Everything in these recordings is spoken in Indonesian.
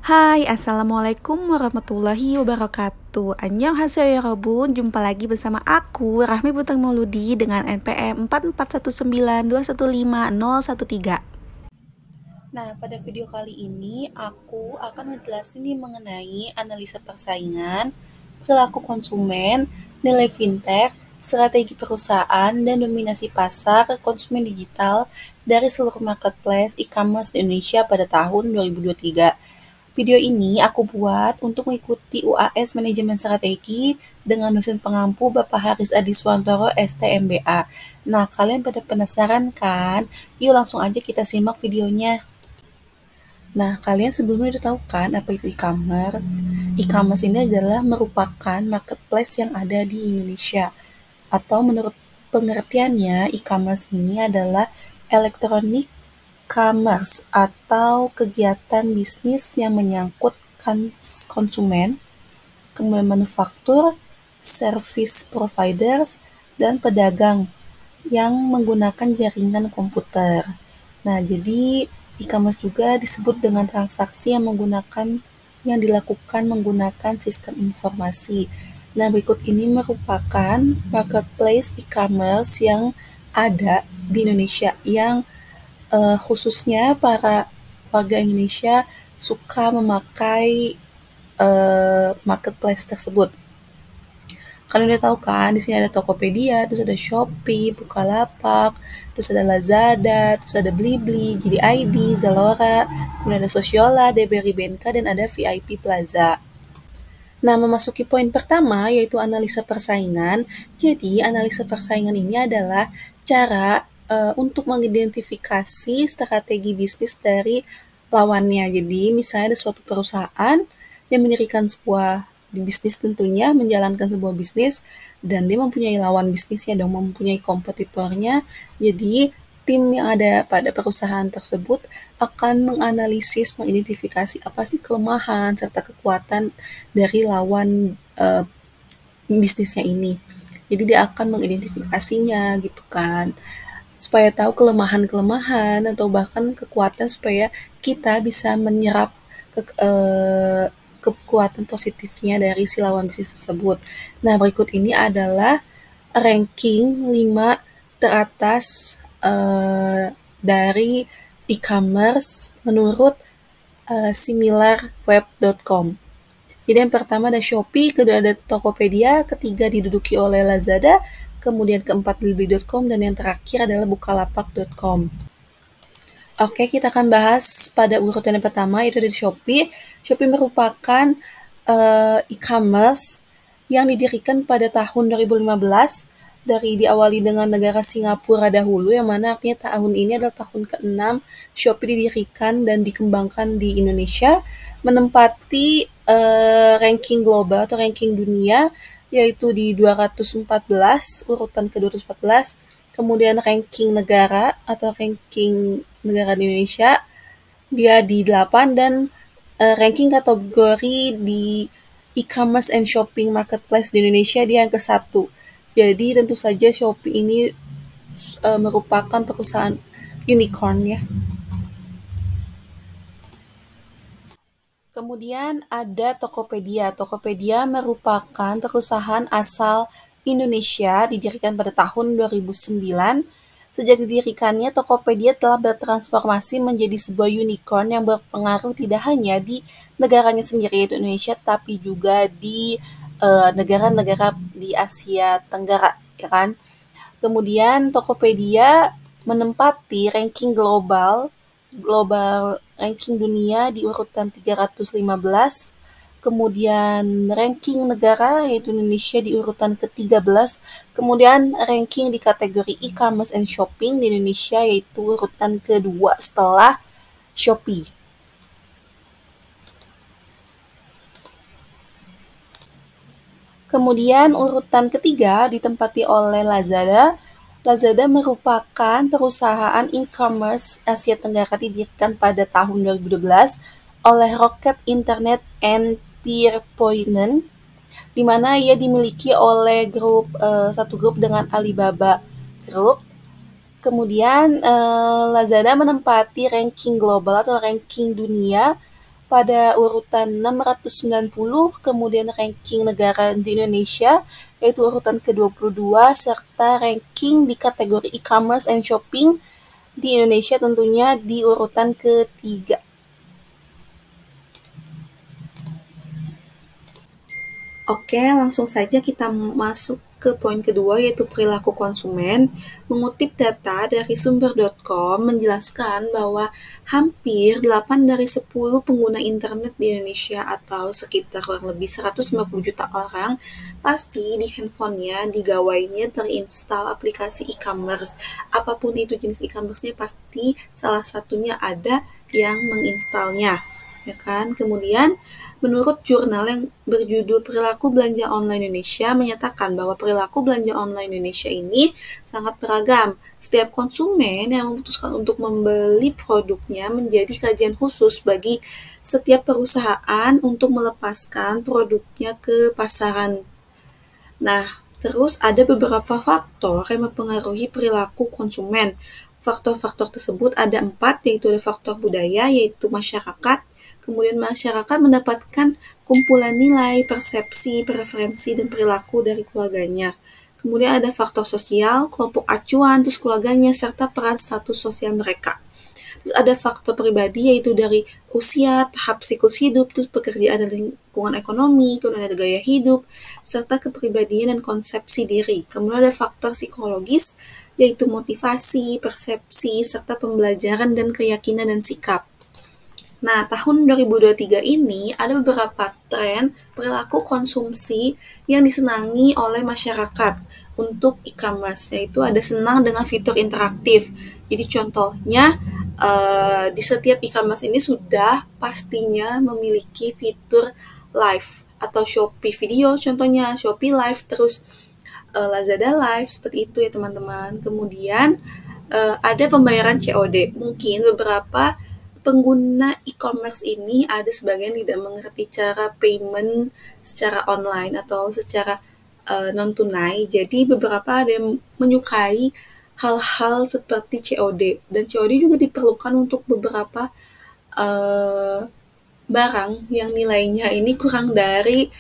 Hai, Assalamualaikum warahmatullahi wabarakatuh. Annyeonghaseyo ya Robun, jumpa lagi bersama aku, Rahmi Butang Mauludi dengan NPM 44192150013. Nah, pada video kali ini aku akan menjelaskan mengenai analisa persaingan, perilaku konsumen, nilai fintech, strategi perusahaan, dan dominasi pasar konsumen digital dari seluruh marketplace e-commerce di Indonesia pada tahun 2023. Video ini aku buat untuk mengikuti UAS Manajemen Strategi dengan dosen pengampu Bapak Haris Adiswantoro STMBA. Nah, kalian pada penasaran kan? Yuk langsung aja kita simak videonya. Nah, kalian sebelumnya udah tahu kan apa itu e-commerce? E-commerce ini adalah merupakan marketplace yang ada di Indonesia. Atau menurut pengertiannya, e-commerce ini adalah electronic commerce atau kegiatan bisnis yang menyangkut konsumen, kemudian manufaktur, service providers, dan pedagang yang menggunakan jaringan komputer. Nah, jadi e-commerce juga disebut dengan transaksi yang dilakukan menggunakan sistem informasi. Nah, berikut ini merupakan marketplace e-commerce yang ada di Indonesia yang khususnya para warga Indonesia suka memakai marketplace tersebut. Kalian udah tahu kan, di sini ada Tokopedia, terus ada Shopee, Bukalapak, terus ada Lazada, terus ada Blibli, JD.ID, Zalora, kemudian ada Sosiola, DBRI BNK, dan ada VIP Plaza. Nah, memasuki poin pertama, yaitu analisa persaingan. Jadi, analisa persaingan ini adalah cara untuk mengidentifikasi strategi bisnis dari lawannya. Jadi, misalnya ada suatu perusahaan yang mendirikan sebuah bisnis tentunya, menjalankan sebuah bisnis, dan dia mempunyai lawan bisnisnya dong, mempunyai kompetitornya. Jadi, tim yang ada pada perusahaan tersebut akan menganalisis, mengidentifikasi apa sih kelemahan serta kekuatan dari lawan bisnisnya ini. Jadi dia akan mengidentifikasinya gitu kan, supaya tahu kelemahan-kelemahan atau bahkan kekuatan supaya kita bisa menyerap kekuatan positifnya dari si lawan bisnis tersebut. Nah, berikut ini adalah ranking 5 teratas dari e-commerce menurut similarweb.com. Jadi yang pertama ada Shopee, kedua ada Tokopedia, ketiga diduduki oleh Lazada, kemudian keempat Blibli.com, dan yang terakhir adalah Bukalapak.com. Oke, kita akan bahas pada urutan yang pertama, yaitu dari Shopee. Shopee merupakan e-commerce yang didirikan pada tahun 2015, diawali dengan negara Singapura dahulu, yang mana artinya tahun ini adalah tahun ke-6 Shopee didirikan dan dikembangkan di Indonesia, menempati ranking global atau ranking dunia, yaitu di 214, urutan ke-214, kemudian ranking negara atau ranking negara di Indonesia, dia di 8, dan ranking kategori di e-commerce and shopping marketplace di Indonesia dia yang ke-1. Jadi tentu saja Shopee ini merupakan perusahaan unicorn ya. Kemudian ada Tokopedia. Tokopedia merupakan perusahaan asal Indonesia, didirikan pada tahun 2009. Sejak didirikannya, Tokopedia telah bertransformasi menjadi sebuah unicorn yang berpengaruh tidak hanya di negaranya sendiri, yaitu Indonesia, tapi juga di negara-negara di Asia Tenggara, ya kan? Kemudian Tokopedia menempati ranking global ranking dunia di urutan 315, kemudian ranking negara yaitu Indonesia di urutan ke-13, kemudian ranking di kategori e-commerce and shopping di Indonesia yaitu urutan kedua setelah Shopee. Kemudian urutan ketiga ditempati oleh Lazada. Lazada merupakan perusahaan e-commerce Asia Tenggara didirikan pada tahun 2012 oleh Rocket Internet and Pierpoint, di mana ia dimiliki oleh satu grup dengan Alibaba Group. Kemudian Lazada menempati ranking global atau ranking dunia pada urutan 690, kemudian ranking negara di Indonesia, yaitu urutan ke-22, serta ranking di kategori e-commerce and shopping di Indonesia tentunya di urutan ketiga. Oke, langsung saja kita masuk ke poin kedua, yaitu perilaku konsumen. Mengutip data dari sumber.com menjelaskan bahwa hampir 8 dari 10 pengguna internet di Indonesia atau sekitar kurang lebih 150 juta orang pasti di handphonenya, di gawainya terinstall aplikasi e-commerce. Apapun itu jenis e-commerce-nya pasti salah satunya ada yang menginstalnya. Ya kan? Kemudian menurut jurnal yang berjudul Perilaku Belanja Online Indonesia menyatakan bahwa perilaku belanja online Indonesia ini sangat beragam. Setiap konsumen yang memutuskan untuk membeli produknya menjadi kajian khusus bagi setiap perusahaan untuk melepaskan produknya ke pasaran. Nah, terus ada beberapa faktor yang mempengaruhi perilaku konsumen. Faktor-faktor tersebut ada 4, yaitu ada faktor budaya, yaitu masyarakat. Kemudian masyarakat mendapatkan kumpulan nilai, persepsi, preferensi, dan perilaku dari keluarganya. Kemudian ada faktor sosial, kelompok acuan, terus keluarganya, serta peran status sosial mereka. Terus ada faktor pribadi, yaitu dari usia, tahap siklus hidup, terus pekerjaan dan lingkungan ekonomi, kemudian ada gaya hidup, serta kepribadian dan konsepsi diri. Kemudian ada faktor psikologis, yaitu motivasi, persepsi, serta pembelajaran dan keyakinan dan sikap. Nah, tahun 2023 ini ada beberapa tren perilaku konsumsi yang disenangi oleh masyarakat untuk e-commerce, yaitu ada senang dengan fitur interaktif. Jadi contohnya, di setiap e-commerce ini sudah pastinya memiliki fitur live atau Shopee video, contohnya Shopee Live, terus Lazada Live, seperti itu ya teman-teman. Kemudian ada pembayaran COD. Mungkin beberapa pengguna e-commerce ini ada sebagian tidak mengerti cara payment secara online atau secara non-tunai. Jadi beberapa ada yang menyukai hal-hal seperti COD. Dan COD juga diperlukan untuk beberapa barang yang nilainya ini kurang dari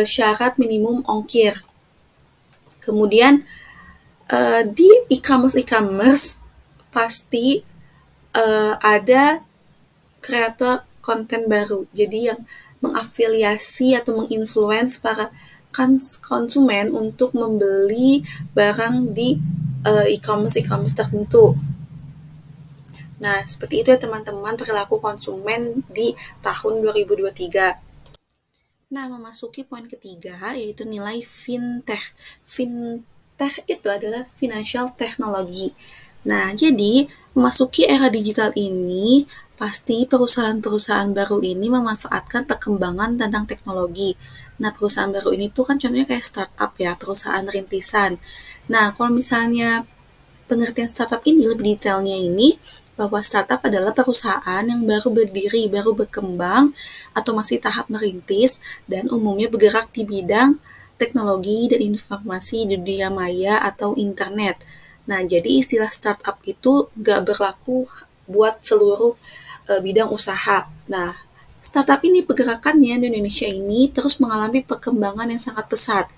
syarat minimum ongkir. Kemudian di e-commerce pasti ada kreator konten baru. Jadi yang mengafiliasi atau menginfluence para konsumen untuk membeli barang di e-commerce tertentu. Nah, seperti itu ya teman-teman perilaku konsumen di tahun 2023. Nah, memasuki poin ketiga yaitu nilai fintech. Fintech itu adalah financial technology. Nah, jadi memasuki era digital ini, pasti perusahaan-perusahaan baru ini memanfaatkan perkembangan tentang teknologi. Nah, perusahaan baru ini tuh kan contohnya kayak startup ya, perusahaan rintisan. Nah, kalau misalnya pengertian startup ini lebih detailnya ini, bahwa startup adalah perusahaan yang baru berdiri, baru berkembang, atau masih tahap merintis, dan umumnya bergerak di bidang teknologi dan informasi di dunia maya atau internet. Nah, jadi istilah startup itu nggak berlaku buat seluruh bidang usaha. Nah, startup ini pergerakannya di Indonesia ini terus mengalami perkembangan yang sangat pesat.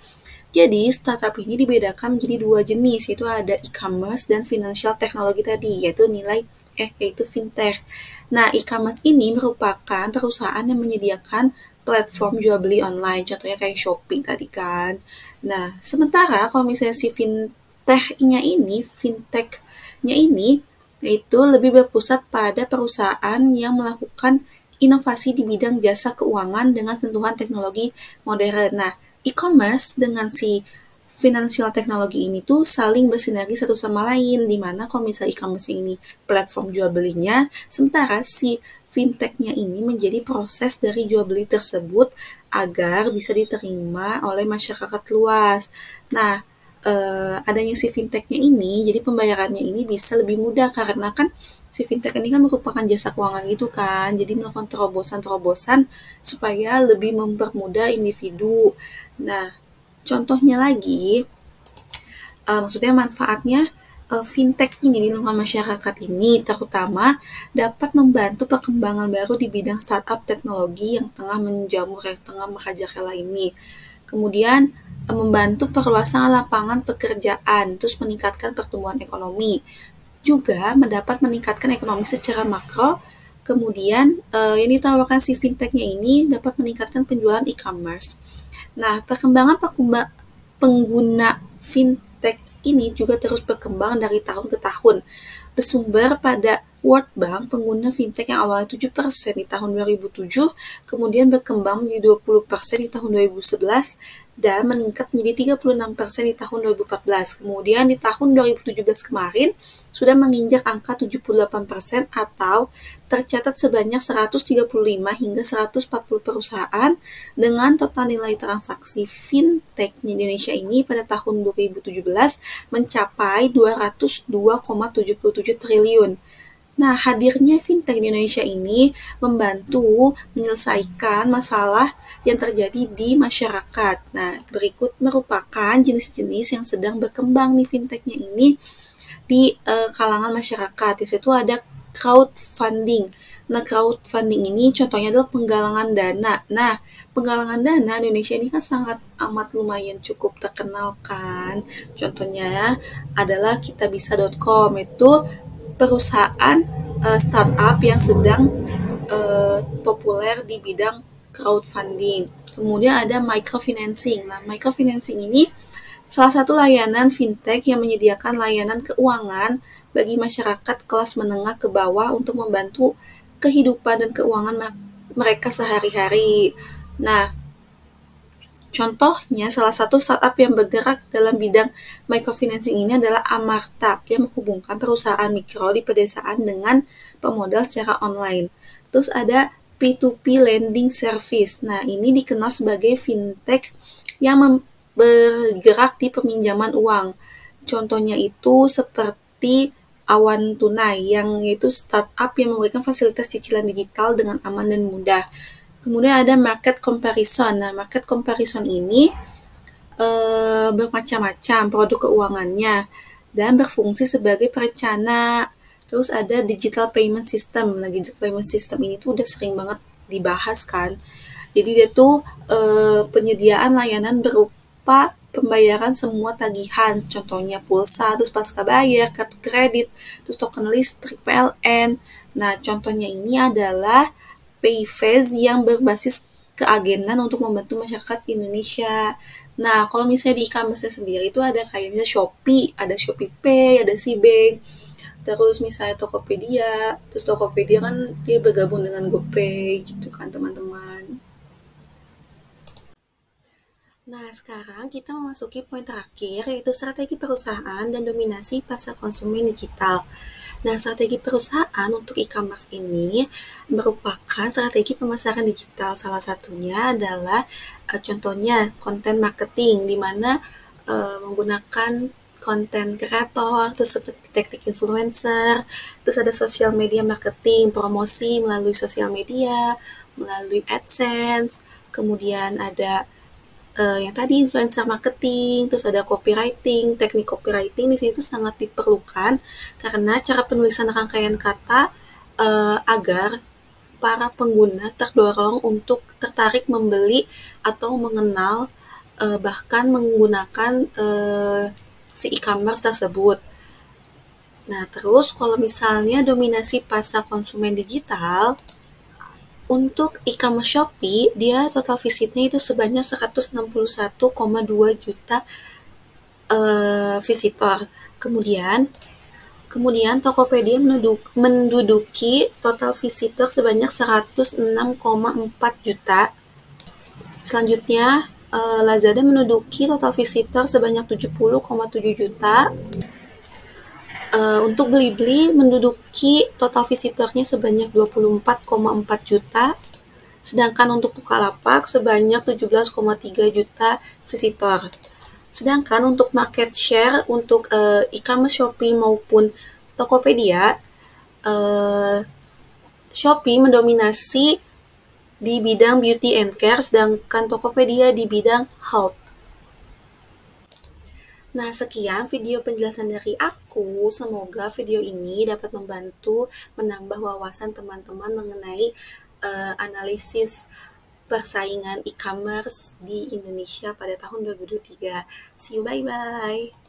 Jadi, startup ini dibedakan menjadi dua jenis, yaitu ada e-commerce dan financial technology tadi, yaitu fintech. Nah, e-commerce ini merupakan perusahaan yang menyediakan platform jual beli online, contohnya kayak Shopee tadi kan. Nah, sementara kalau misalnya si fintech-nya ini yaitu lebih berpusat pada perusahaan yang melakukan inovasi di bidang jasa keuangan dengan sentuhan teknologi modern. Nah, e-commerce dengan si financial teknologi ini tuh saling bersinergi satu sama lain, di mana kalau misalnya e-commerce ini platform jual belinya, sementara si fintech-nya ini menjadi proses dari jual beli tersebut agar bisa diterima oleh masyarakat luas. Nah, adanya si fintech-nya ini, jadi pembayarannya ini bisa lebih mudah karena kan si fintech ini kan merupakan jasa keuangan gitu kan, jadi melakukan terobosan-terobosan supaya lebih mempermudah individu. Nah, contohnya lagi, maksudnya manfaatnya fintech ini di lingkungan masyarakat ini terutama dapat membantu perkembangan baru di bidang startup teknologi yang tengah menjamur, yang tengah merajalela ini. Kemudian membantu perluasan lapangan pekerjaan, terus meningkatkan pertumbuhan ekonomi. Juga mendapat meningkatkan ekonomi secara makro. Kemudian yang ditawarkan si fintechnya ini dapat meningkatkan penjualan e-commerce. Nah, perkembangan pengguna fintech ini juga terus berkembang dari tahun ke tahun. Bersumber pada World Bank, pengguna fintech yang awalnya 7% di tahun 2007, kemudian berkembang menjadi 20% di tahun 2011, dan meningkat menjadi 36% di tahun 2014. Kemudian di tahun 2017 kemarin, sudah menginjak angka 78% atau tercatat sebanyak 135 hingga 140 perusahaan dengan total nilai transaksi fintech di Indonesia ini pada tahun 2017 mencapai 202,77 triliun. Nah, hadirnya fintech di Indonesia ini membantu menyelesaikan masalah yang terjadi di masyarakat. Nah, berikut merupakan jenis-jenis yang sedang berkembang nih fintechnya ini di kalangan masyarakat. Di situ ada crowdfunding. Nah, crowdfunding ini contohnya adalah penggalangan dana. Nah, penggalangan dana di Indonesia ini kan sangat amat lumayan cukup terkenal kan. Contohnya adalah kitabisa.com, itu perusahaan startup yang sedang populer di bidang crowdfunding. Kemudian ada microfinancing. Nah, microfinancing ini salah satu layanan fintech yang menyediakan layanan keuangan bagi masyarakat kelas menengah ke bawah untuk membantu kehidupan dan keuangan mereka sehari-hari. Nah, contohnya salah satu startup yang bergerak dalam bidang microfinancing ini adalah Amarta yang menghubungkan perusahaan mikro di pedesaan dengan pemodal secara online. Terus ada P2P lending service. Nah, ini dikenal sebagai fintech yang bergerak di peminjaman uang. Contohnya itu seperti Awan Tunai, yang yaitu startup yang memberikan fasilitas cicilan digital dengan aman dan mudah. Kemudian ada market comparison. Nah, market comparison ini bermacam-macam produk keuangannya dan berfungsi sebagai perencana. Terus ada digital payment system. Nah, digital payment system ini tuh udah sering banget dibahas kan. Jadi dia tuh penyediaan layanan berupa pembayaran semua tagihan, contohnya pulsa, terus pasca bayar, kartu kredit, terus token listrik, PLN. Nah, contohnya ini adalah Payface yang berbasis keagenan untuk membantu masyarakat Indonesia. Nah, kalau misalnya di e-commerce sendiri itu ada kayak misalnya Shopee, ada Shopee Pay, ada Cbank, terus misalnya Tokopedia, terus Tokopedia kan dia bergabung dengan GoPay gitu kan teman-teman. Nah, sekarang kita memasuki poin terakhir, yaitu strategi perusahaan dan dominasi pasar konsumen digital. Nah, strategi perusahaan untuk e-commerce ini merupakan strategi pemasaran digital. Salah satunya adalah contohnya konten marketing, di mana menggunakan konten kreator, terus seperti teknik influencer, terus ada sosial media marketing, promosi melalui sosial media, melalui AdSense, kemudian ada yang tadi influencer marketing, terus ada copywriting. Teknik copywriting di sini tuh sangat diperlukan karena cara penulisan rangkaian kata agar para pengguna terdorong untuk tertarik membeli atau mengenal bahkan menggunakan si e-commerce tersebut. Nah, terus kalau misalnya dominasi pasar konsumen digital, untuk e-commerce Shopee, dia total visitnya itu sebanyak 161,2 juta visitor. Kemudian Tokopedia menduduki total visitor sebanyak 106,4 juta. Selanjutnya, Lazada menduduki total visitor sebanyak 70,7 juta. Untuk Blibli menduduki total visitornya sebanyak 24,4 juta, sedangkan untuk Bukalapak sebanyak 17,3 juta visitor. Sedangkan untuk market share untuk e-commerce Shopee maupun Tokopedia, Shopee mendominasi di bidang beauty and care, sedangkan Tokopedia di bidang health. Nah, sekian video penjelasan dari aku. Semoga video ini dapat membantu menambah wawasan teman-teman mengenai analisis persaingan e-commerce di Indonesia pada tahun 2023. See you, bye-bye.